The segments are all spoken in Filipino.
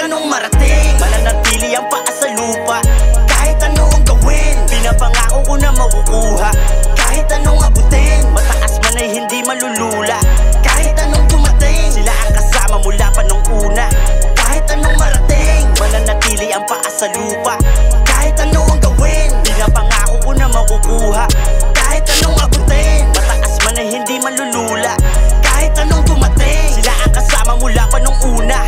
anong marating, mananatili ang paa sa lupa. Kahit ano ang gawin, pinapangako ko na makukuha. Kahit anong abutin, mataas man ay hindi malulula. Kahit anong dumating, sila ang kasama mula pa nung una. Kahit anong marating, mananatili ang paa sa lupa. Kahit ano ang gawin, pinapangako ko na makukuha. Kahit anong abutin, mataas man ay hindi malulula. Kahit anong dumating, sila ang kasama mula pa nung una.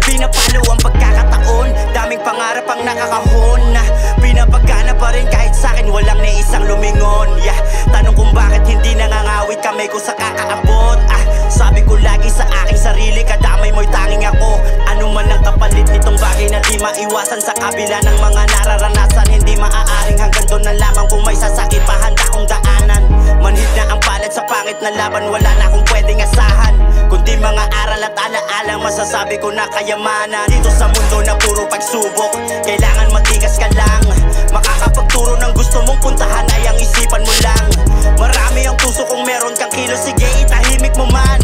Pinapalo ang pagkakataon, daming pangarap ang nakakahon na pinapagana pa rin kahit sa'kin walang ni isang lumingon. Tanong kung bakit hindi nangangawit kamay ko sa kakaabot. Sabi ko lagi sa aking sarili, kadamay mo'y tanging ako. Ano man ang kapalit nitong bagay na di maiwasan sa kabila ng mga nararanasan. Hindi maaaring hanggang doon na lamang, kung may sasakit pa handa kong daanan. Manhid na ang palad sa pangit na laban, wala na akong pwedeng asahan. Kundi mga aral at alaala, masasabi ko na kayamanan. Dito sa mundo na puro pagsubok, kailangan matigas ka lang. Makakapagturo ng gusto mong puntahan ay ang isipan mo lang. Marami ang puso kung meron kang kilos, sige itahimik mo man.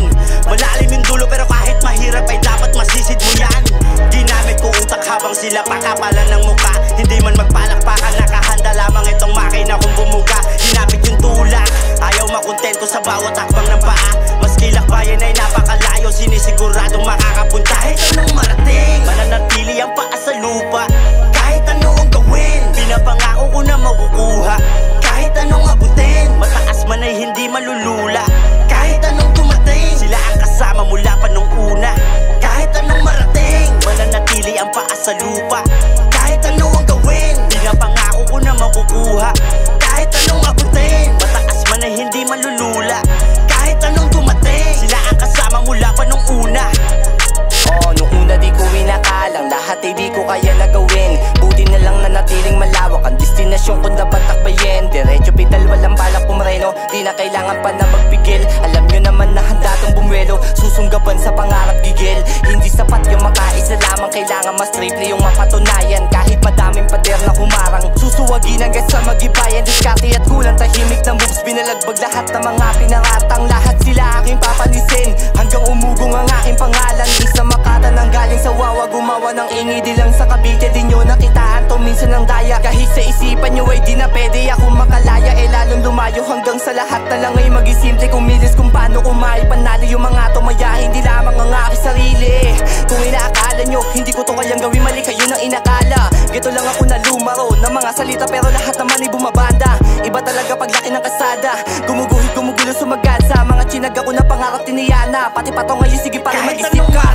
Malalim yung dulo pero kahit mahirap ay dapat masisid mo yan. Ginamit ko utak habang sila pakapalan ng muka. Hindi man magpalakpakan, nakahanda lamang itong makina kung bumuga. Ginamit yung tulak, ayaw makontento sa bawat akbang ng paa. Maski lakbayan ay napakalayo, sinisiguradong makakapunta. Kahit anong marating, mananatili ang paa sa lupa. Kahit ano ang gawin, pinapangako ko na makukuha. Kahit anong abutin, mataas man ay hindi malulula. Kahit anong dumating, sila ang kasama mula pa nung una. Kahit anong marating, mananatili ang paa sa lupa. Kahit ano ang gawin, pinapangako ko na makukuha. Kahit anong abutin, mataas man ay hindi malulula. Kahit anong dumating, sila ang kasama mula pa nung una. Nung una di ko inakalang lahat ay di ko kaya nagawin. Buti na lang na natiling malawak ang destinasyon ko dapat takbayin. Diretso pedal, walang balak pumreno, di na kailangan pa na magpigil. Alam nyo naman na handa tong bumuelo, susunggaban sa pangarap gigil. Hindi sapat yung makaisa lamang, kailangan mas triple yung mapatunayan. Kahit madaming pader na humarang, susuwagin hanggang sa magibayan. Diskarte at kulang, tahimik na moves, binalagbag lahat ng mga pinangatang. Lahat sila aking papanisin, hanggang umugong ang aking pangalan. Isa Makata nang galing sa Wawa, gumawa ng ingi, di lang sa Cavite. Di nyo nakitaan to minsan ng daya. Kahit sa isipan nyo ay di na pwede akong makalaya. Lalong lumayo hanggang sa lahat na lang ay magisimple. Kumilis kung paano kumain panalo yung mga tumaya. Hindi lamang ang aking sarili. Kung inaakala nyo hindi ko to kayang gawin, mali kayo nang inakala. Gito lang ako na lumaro ng mga salita, pero lahat naman ay bumabanda. Iba talaga paglaki ng kasada, gumuguhit, gumugulo, sumagad sa mga chinag ako na pangarap tiniyana. Pati patong ngayon, sige para mag-isip ka.